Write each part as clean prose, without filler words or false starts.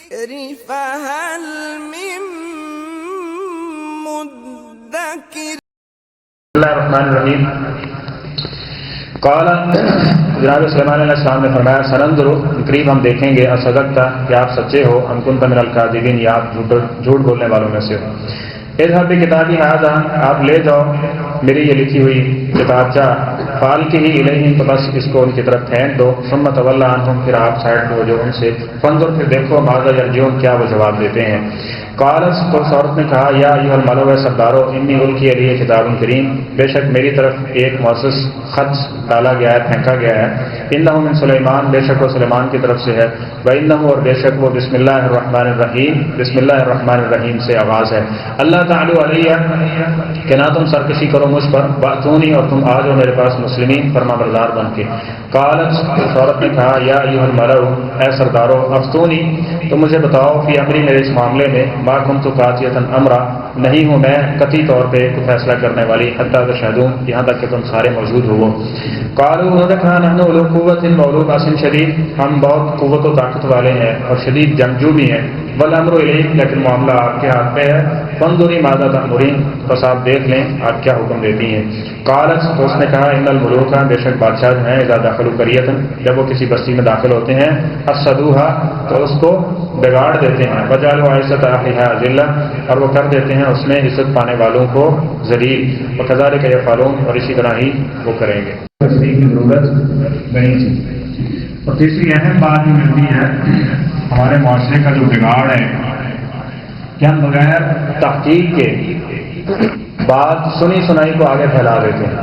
فهل من مدكر. بسم اللہ الرحمن الرحیم. قال جناب سلیمان علیہ السلام نے فرمایا سننظر قریب ہم دیکھیں گے اصدقت کہ آپ سچے ہو ام کنت من الکاذبین یا آپ جھوٹ بولنے والوں میں سے ہو. اذهب بکتابی ھذا آپ لے جاؤ میری یہ لکھی ہوئی کتابچہ فالقہ الیہم تو بس اس کو ان کی طرف پھینک دو ثم تولی عنہم پھر آپ سائڈ ہو جو ان سے فانظر پھر دیکھو ماذا یرجعون کیا وہ جواب دیتے ہیں. قالت تو عورت نے کہا یا ایھا الملأ سردارو انی القی علی کتاب کریم بے شک میری طرف ایک معزز خط ڈالا گیا ہے پھینکا گیا ہے. انہ من سلیمان بے شک وہ سلیمان کی طرف سے ہے. وانہ اور بے شک وہ بسم اللہ الرحمن الرحیم بسم اللہ الرحمن الرحیم سے آغاز ہے. اللہ تعالی علیہ کہ نہ تم سرکشی کرو مجھ پر باتونی اور تم آ جاؤ میرے پاس مسلمین فرما بردار بن کے. قالت عورت نے کہا یا ایھا الملأ اے سردارو افتونی تم مجھے بتاؤ فی امری میرے اس معاملے میں ما کنت قاطعۃ امرا نہیں ہوں میں قطعی طور پہ کوئی فیصلہ کرنے والی حتی تشہدون یہاں تک کہ تم سارے موجود ہو. قالوا انہوں نے کہا نحن اولو قوۃ واولو باس شدید ہم بہت قوت و طاقت والے ہیں اور شدید جنگجو بھی ہیں. والامر الیک لیکن معاملہ آپ کے ہاتھ میں ہے. فانظری ماذا تأمرین بس آپ دیکھ لیں آپ کیا حکم دیتی ہیں. قالت تو اس نے کہا ان الملوک بے شک بادشاہ جو ہیں اذا دخلوا قریۃ جب وہ کسی بستی میں داخل ہوتے ہیں افسدوها تو اس کو بگاڑ دیتے ہیں. وجعلوا عزت اہلها ذلہ اور وہ کر دیتے ہیں اس میں عزت پانے والوں کو ذلیل. وکذالک یفعلون اور اسی طرح ہی وہ کریں گے. تصدیق کی ضرورت نہیں تھی. اور تیسری اہم بات جو ملتی ہے ہمارے معاشرے کا جو بگاڑ ہے کہ ہم بغیر تحقیق کے بات سنی سنائی کو آگے پھیلا دیتے ہیں.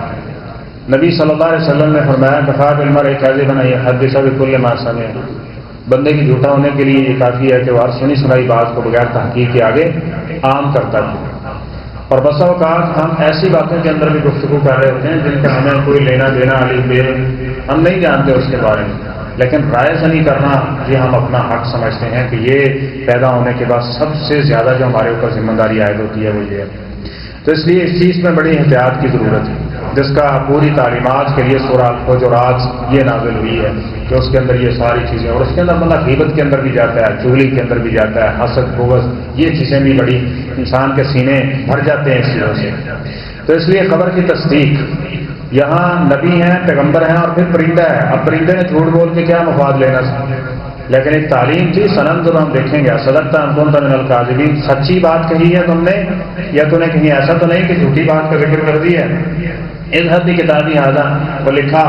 نبی صلی اللہ علیہ وسلم نے فرمایا کفا بالمرء کاذبا ان یحدث بکل ما سمع بندے کی جھوٹا ہونے کے لیے یہ کافی ہے کہ وہ ہر سنی سنائی بات کو بغیر تحقیق کے آگے عام کرتا ہے. اور بسا اوقات ہم ایسی باتوں کے اندر بھی گفتگو کر رہے ہوتے ہیں جن کا ہمیں کوئی لینا دینا علی بے ہم نہیں جانتے اس کے بارے میں لیکن رائے زنی کرنا یہ ہم اپنا حق سمجھتے ہیں کہ یہ پیدا ہونے کے بعد سب سے زیادہ جو ہمارے اوپر ذمہ داری عائد ہوتی ہے وہ یہ ہے. تو اس لیے اس چیز میں بڑی احتیاط کی ضرورت ہے جس کا پوری تعلیمات کے لیے سورہ الحجرات یہ نازل ہوئی ہے کہ اس کے اندر یہ ساری چیزیں اور اس کے اندر بندہ غیبت کے اندر بھی جاتا ہے چغلی کے اندر بھی جاتا ہے حسد بغض یہ چیزیں بھی بڑی انسان کے سینے بھر جاتے ہیں اس چیزوں سے. تو اس لیے خبر کی تصدیق یہاں نبی ہیں پیغمبر ہیں اور پھر پرندہ ہے. اب پرندے نے جھوٹ بول کے کیا مفاد لینا لیکن ایک تعلیم تھی سننظر ہم دیکھیں گے صدقت ام کنت من الکاذبین سچی بات کہی ہے تم نے یا تم نے کہیں ایسا تو نہیں کہ جھوٹی بات کا ذکر کر دی ہے. اذهب بکتابی ھذا وہ لکھا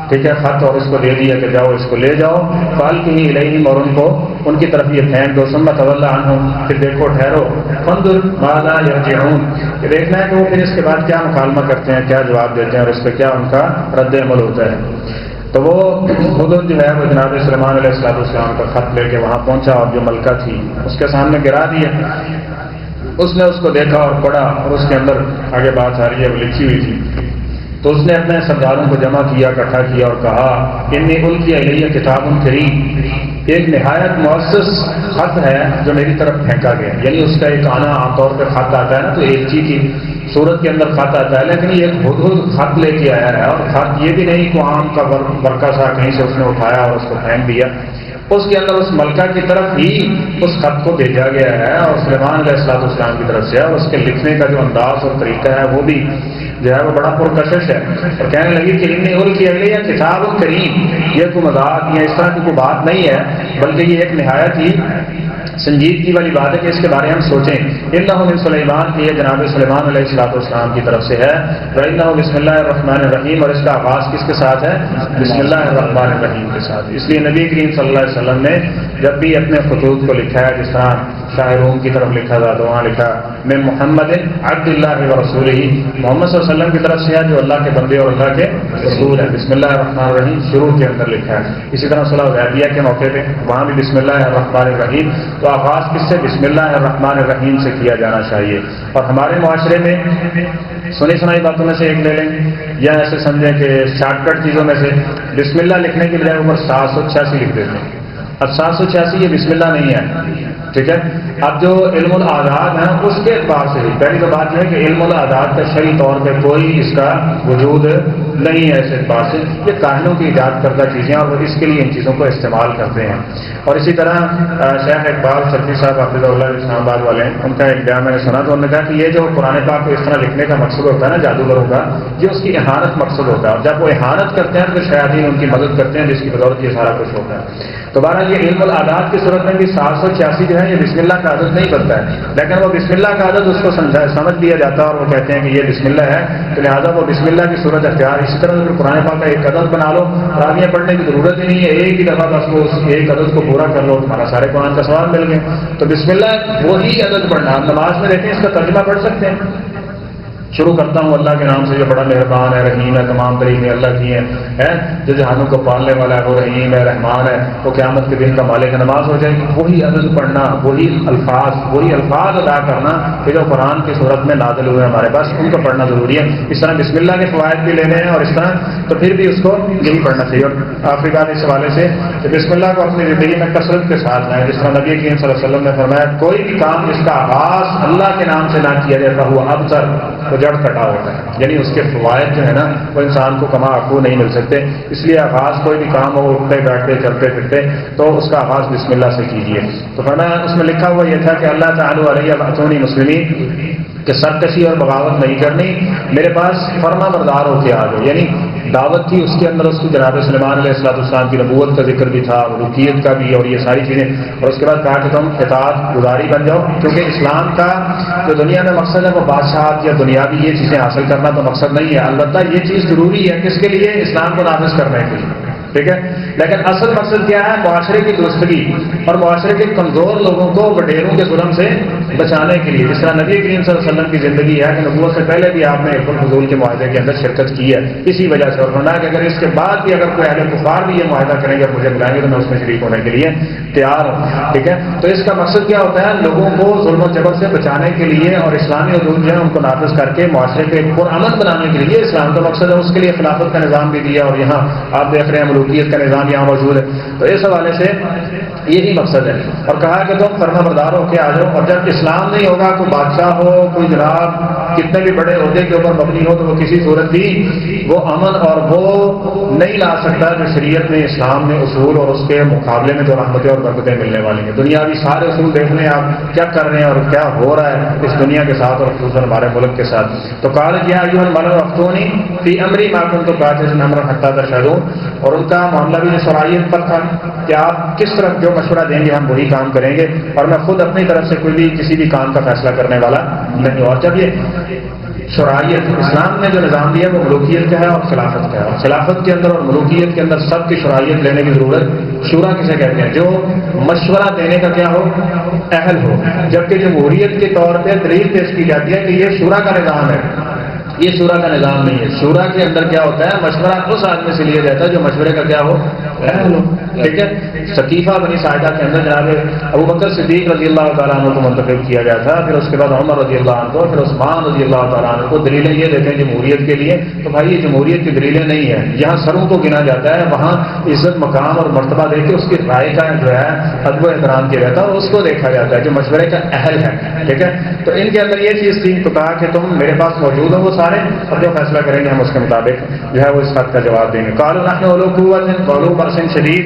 ٹھیک ہے خط اور اس کو دے دیا کہ جاؤ اس کو لے جاؤ فالقہ الیہم اور ان کو ان کی طرف یہ پھینک دو ثم تولی عنہم پھر دیکھو ٹھہرو فانظر ماذا یرجعون کہ دیکھنا ہے کہ وہ پھر اس کے بعد کیا مکالمہ کرتے ہیں کیا جواب دیتے ہیں اور اس پہ کیا ان کا رد عمل ہوتا ہے. تو وہ خود جو ہے وہ جناب سلیمان علیہ السلام کا خط لے کے وہاں پہنچا اور جو ملکہ تھی اس کے سامنے گرا دیا. اس نے اس کو دیکھا اور پڑھا اور اس کے اندر آگے بات آ رہی ہے وہ لکھی ہوئی تھی. تو اس نے اپنے سرداروں کو جمع کیا اکٹھا کیا اور کہا انی القی علیہ کتاب کریم ایک نہایت معزز خط ہے جو میری طرف پھینکا گیا. یعنی اس کا ایک آنا عام طور پہ خط آتا ہے نا تو ایک چیز کی صورت کے اندر خط آتا ہے لیکن یہ ایک ہدہد خط لے کے آیا ہے اور خط یہ بھی نہیں کہ عام کا برقع سا کہیں سے اس نے اٹھایا اور اس کو پھینک دیا. اس کے اندر اس ملکہ کی طرف ہی اس خط کو بھیجا گیا ہے اور سلیمان علیہ السلام کی طرف سے اور اس کے لکھنے کا جو انداز اور طریقہ ہے وہ بھی جو ہے وہ بڑا پرکشش ہے. اور کہنے لگی کہ انی القی علیہ کتاب کریم یہ کوئی مذاق یا اس طرح کی کوئی بات نہیں ہے بلکہ یہ ایک نہایت ہی سنجیدگی والی بات ہے کہ اس کے بارے میں ہم سوچیں. انہ من سلیمان کی یہ جناب سلیمان علیہ السلام کی طرف سے ہے. وانہ بسم اللہ الرحمن الرحیم اور اس کا آغاز کس کے ساتھ ہے بسم اللہ الرحمن الرحیم کے ساتھ. اس لیے نبی کریم صلی اللہ علیہ وسلم نے جب بھی اپنے خطوط کو لکھا ہے جس طرح شاہ روم کی طرف لکھا تھا تو وہاں لکھا میں محمد عبد اللہ و رسولہ محمد صلی اللہ علیہ وسلم کی طرف سے ہے جو اللہ کے بندے اور اللہ کے رسول ہے. بسم اللہ الرحمن الرحیم شروع کے اندر لکھا ہے. اسی طرح صلح حدیبیہ کے موقع پہ وہاں بھی بسم اللہ الرحمن الرحیم. تو آغاز کس سے بسم اللہ الرحمن الرحیم سے کیا جانا چاہیے. اور ہمارے معاشرے میں سنی سنائی باتوں میں سے ایک لے لیں یا ایسے سمجھیں کہ شارٹ کٹ چیزوں میں سے بسم اللہ لکھنے کے بجائے اوپر 786 لکھ دیتے ہیں. اب 786 یہ بسم اللہ نہیں ہے ٹھیک ہے. اب جو علم العادات ہیں اس کے اعتبار سے بھی پہلی تو بات یہ ہے کہ علم العادات کا شرعی طور پہ کوئی اس کا وجود نہیں ہے اس اعتبار سے یہ کاہنوں کی ایجاد کردہ چیزیں اور وہ اس کے لیے ان چیزوں کو استعمال کرتے ہیں. اور اسی طرح شیخ اقبال سلفی صاحب حافظ اللہ اسلام آباد والے ہیں، ان کا ایک بیان میں نے سنا تو انہوں نے کہا کہ یہ جو قرآن پاک کو اس طرح لکھنے کا مقصد ہوتا ہے نا جادوگروں کا، یہ اس کی احانت مقصد ہوتا ہے، اور جب وہ احانت کرتے ہیں تو شیاطین ان کی مدد کرتے ہیں جس کی بدولت یہ سارا کچھ ہوتا ہے. تو بہرحال یہ علم العادات کی صورت میں بھی 786 جو ہے یہ بسم اللہ کا عدد نہیں بنتا ہے، لیکن وہ بسم اللہ کا عدد اس کو سمجھ لیا جاتا ہے اور وہ کہتے ہیں کہ یہ بسم اللہ ہے تو لہٰذا وہ بسم اللہ کی صورت اختیار. اسی طرح اگر قرآن پاک کا ایک عدد بنا لو اور آگے پڑھنے کی ضرورت ہی نہیں ہے، ایک ہی دفعہ بس وہ ایک عدد کو پورا کر لو تمہارا سارے قرآن کا سوال مل گئے. تو بسم اللہ وہی عدد پڑھنا. آپ نماز میں دیکھیں اس کا ترجمہ پڑھ سکتے ہیں، شروع کرتا ہوں اللہ کے نام سے جو بڑا مہربان ہے رحیم ہے، تمام طریقے اللہ کی ہیں، جو جہانوں کو پالنے والا ہے وہ رحیم ہے رحمان ہے، وہ قیامت کے دن کا مالک نماز ہو جائے گی. وہی عدد پڑھنا، وہی الفاظ ادا کرنا کہ جو قرآن کی صورت میں نازل ہوئے ہمارے پاس ان کو پڑھنا ضروری ہے. اس طرح بسم اللہ کے فوائد بھی لینے ہیں اور اس طرح تو پھر بھی اس کو یہی پڑھنا چاہیے. اور آخری بات اس حوالے سے کہ بسم اللہ کو اپنی زندگی میں کثرت کے ساتھ لائیں. جس طرح نبی کریم صلی اللہ علیہ وسلم نے فرمایا کوئی بھی کام جس کا آغاز اللہ کے نام سے نہ کیا جاتا ہوا ابتر وہ جڑ کٹا ہوتا ہے، یعنی اس کے فوائد جو ہے نا وہ انسان کو کما آخو نہیں مل سکتے. اس لیے آغاز کوئی بھی کام ہو اٹھتے بیٹھتے چلتے پھرتے تو اس کا آغاز بسم اللہ سے کیجیے. تو فرمایا اس میں لکھا ہوا یہ تھا کہ اللہ تعالی علیہ وسلم مسلمین کہ سرکشی اور بغاوت نہیں کرنی، میرے پاس فرما بردار ہو کے آ جاؤ. یعنی دعوت تھی اس کے اندر، اس کی جناب سلیمان علیہ السلام کی نبوت کا ذکر بھی تھا، رکیت کا بھی اور یہ ساری چیزیں. اور اس کے بعد کہا کہ تم اطاعت گزاری بن جاؤ، کیونکہ اسلام کا جو دنیا میں مقصد ہے وہ بادشاہت یا دنیاوی یہ چیزیں حاصل کرنا تو مقصد نہیں ہے. البتہ یہ چیز ضروری ہے کس کے لیے؟ اسلام کو نافذ کرنے کے لیے، ٹھیک ہے. لیکن اصل مقصد کیا ہے؟ معاشرے کی درستگی اور معاشرے کے کمزور لوگوں کو وڈیروں کے ظلم سے بچانے کے لیے. جس طرح نبی کریم صلی اللہ علیہ وسلم کی زندگی ہے کہ نبوت سے پہلے بھی آپ نے حضور کے معاہدے کے اندر شرکت کی ہے اسی وجہ سے، اور فرمایا کہ اگر اس کے بعد بھی اگر کوئی اہل کفار بھی یہ معاہدہ کریں گے اور مجھے بلائیں گے تو میں اس میں شریک ہونے کے لیے تیار ہوں، ٹھیک ہے. تو اس کا مقصد کیا ہوتا ہے؟ لوگوں کو ظلم و جبر سے بچانے کے لیے اور اسلامی حدود جو ہے ان کو نافذ کر کے معاشرے کے پرامن بنانے کے لیے اسلام کا مقصد ہے. اس کے لیے خلافت کا نظام بھی دیا اور یہاں آپ دیکھ رہے ہیں ملوکیت کا نظام یہاں موجود ہے. تو اس حوالے سے یہی مقصد ہے. اور کہا کہ تم فرما بردار ہو کے آ جاؤ. اور جب اسلام نہیں ہوگا کوئی بادشاہ ہو کوئی جناب کتنے بھی بڑے عہدے کے اوپر مبنی ہو تو وہ کسی صورت بھی وہ امن اور وہ نہیں لا سکتا جو شریعت میں اسلام میں اصول اور اس کے مقابلے میں جو رحمتیں اور برکتیں ملنے والی ہیں. دنیاوی سارے اصول دیکھ لیں آپ کیا کر رہے ہیں اور کیا ہو رہا ہے اس دنیا کے ساتھ اور خصوصاً ہمارے ملک کے ساتھ. تو قال کیا افتونی فی امری ما کنت قاعدا امرا حتی تشهدون. اور ان کا معاملہ بھی شرائط پر تھا کہ آپ کس طرح جو مشورہ دیں گے ہم وہی کام کریں گے اور میں خود اپنی طرف سے کوئی بھی کسی بھی کام کا فیصلہ کرنے والا نہیں. اور جب یہ شرائط اسلام نے جو نظام دیا وہ ملوکیت کا ہے اور خلافت کا ہے. اور خلافت کے اندر اور ملوکیت کے اندر سب کی شرائط لینے کی ضرورت شورا کسے کہتے ہیں؟ جو مشورہ دینے کا کیا ہو؟ اہل ہو. جبکہ جمہوریت کے طور پہ دلیل پیش کی جاتی ہے کہ یہ شورا کا نظام ہے، یہ شورا کا نظام نہیں ہے. شورا کے اندر کیا ہوتا ہے؟ مشورہ اس آدمی سے لیا جاتا ہے جو مشورے کا کیا ہو؟ اہل ہو، ٹھیک ہے. سقیفہ بنی ساعدہ کے اندر جناب ابو بکر صدیق رضی اللہ تعالیٰ عنہ کو منتخب کیا گیا تھا، پھر اس کے بعد عمر رضی اللہ عنہ کو، پھر عثمان رضی اللہ تعالیٰ عنہ کو. دلیلیں یہ دیتے ہیں جمہوریت کے لیے، تو بھائی یہ جمہوریت کی دلیلیں نہیں ہیں. جہاں سروں کو گنا جاتا ہے وہاں عزت مقام اور مرتبہ دے کے اس کی رائے کا جو ہے ادب و احترام کیا جاتا ہے اور اس کو دیکھا جاتا ہے جو مشورے کا اہل ہے، ٹھیک ہے. تو ان کے اندر یہ چیز تھی. تو کہا کہ تم میرے پاس موجود ہو وہ سارے، اور جو فیصلہ کریں گے ہم اس کے مطابق جو ہے وہ اس خط کا جواب دیں گے. قالوا نحن اولو قوة واولو بأس شدید.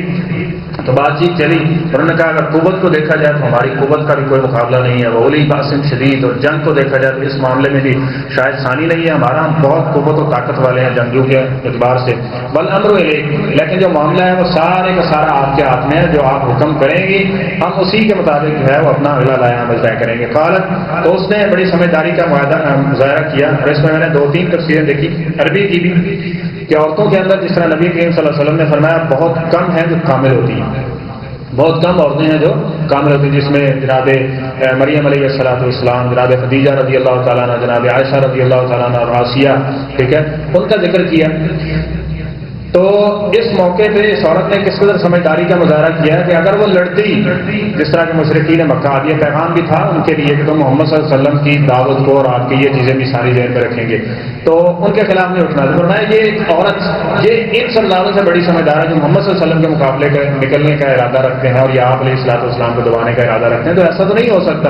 تو بات چیت چلی. انہوں نے کہا اگر قوت کو دیکھا جائے تو ہماری قوت کا بھی کوئی مقابلہ نہیں ہے. اولی بأس شدید. اور جنگ کو دیکھا جائے تو اس معاملے میں بھی شاید ثانی نہیں ہے ہمارا، ہم بہت قوت و طاقت والے ہیں جنگجو کے اعتبار سے. والامر الیک. لیکن جو معاملہ ہے وہ سارے کا سارا آپ کے ہاتھ میں ہے، جو آپ حکم کریں گے ہم اسی کے مطابق جو ہے وہ اپنا اگلا لایا عمل طے کریں گے. قالت. تو اس نے بڑی سمجھداری کا مظاہرہ کیا اور اس میں میں نے 2-3 تفسیریں دیکھی عربی کی بھی کہ عورتوں کے اندر جس طرح نبی کریم صلی اللہ علیہ وسلم نے فرمایا بہت کم ہیں جو کامل ہوتی ہیں، بہت کم عورتیں ہیں جو کامل ہوتی ہیں، جس میں جناب مریم علیہ السلام، جناب خدیجہ رضی اللہ تعالیٰ عنہ، جناب عائشہ رضی اللہ تعالیٰ عنہ اور آسیہ، ٹھیک ہے، ان کا ذکر کیا. تو اس موقع پہ اس عورت نے کس قدر سمجھداری کا مظاہرہ کیا ہے کہ اگر وہ لڑتی، جس طرح کے مشرکین مکہ، اب یہ پیغام بھی تھا ان کے لیے کہ تم محمد صلی اللہ علیہ وسلم کی دعوت کو اور آپ کی یہ چیزیں بھی ساری ذہن میں رکھیں گے، تو ان کے خلاف نہیں اٹھنا تھا۔ فرمایا یہ عورت یہ ان سرداروں سے بڑی سمجھدار ہے جو محمد صلی اللہ علیہ وسلم کے مقابلے کا نکلنے کا ارادہ رکھتے ہیں اور یہ آپ علیہ الصلوۃ والسلام کو دبانے کا ارادہ رکھتے ہیں، تو ایسا تو نہیں ہو سکتا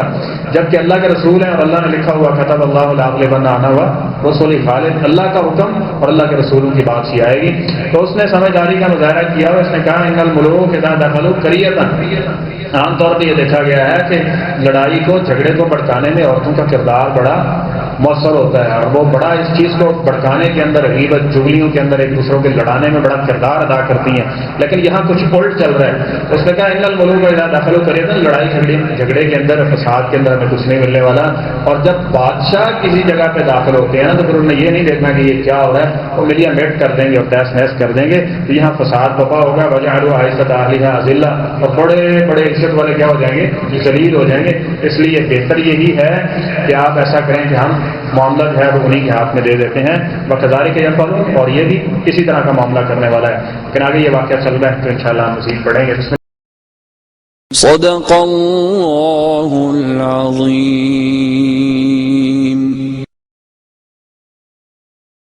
جبکہ اللہ کے رسول ہیں اور اللہ نے لکھا ہوا کتب اللہ لأغلبن انا ورسول غالب، اللہ کا حکم اور اللہ کے رسولوں کی بات سی آئے گی۔ تو اس نے سمجھداری کا مظاہرہ کیا اور اس نے کہا ان الملوک اذا دخلوا قریۃ، عام طور پہ یہ دیکھا گیا ہے کہ لڑائی کو، جھگڑے کو بھڑکانے میں عورتوں کا کردار بڑا مؤثر ہوتا ہے اور وہ بڑا اس چیز کو بھڑکانے کے اندر، غیبت جغلیوں کے اندر ایک دوسروں کے لڑانے میں بڑا کردار ادا کرتی ہیں، لیکن یہاں کچھ الٹ چل رہا ہے۔ اس نے کہا ان الملوک اذا دخلوا قریۃ، لڑائی جھگڑے کے اندر، فساد کے اندر ہمیں کچھ نہیں ملنے والا، اور جب بادشاہ کسی جگہ پہ داخل ہوتے ہیں نا تو پھر انہوں نے یہ نہیں دیکھنا کہ یہ کیا ہو رہا ہے، وہ ملیا میٹ کر دیں گے اور تیس نیس کر دیں گے، تو یہاں فساد پپا ہوگا، وجعلوا عزت اہلھا اذلہ، اور بڑے بڑے عزت والے کیا ہو جائیں گے، ذلیل ہو جائیں گے۔ اس لیے بہتر یہی ہے کہ آپ ایسا کریں کہ ہم معاملہ جو ہے وہ انہیں کے ہاتھ میں دے دیتے ہیں، وکذالک یفعلون، اور یہ بھی اسی طرح کا معاملہ کرنے والا ہے۔ لیکن آگے یہ واقعہ چل رہا ہے تو انشاءاللہ ہم مزید پڑھیں گے۔ صدق اللہ العظیم۔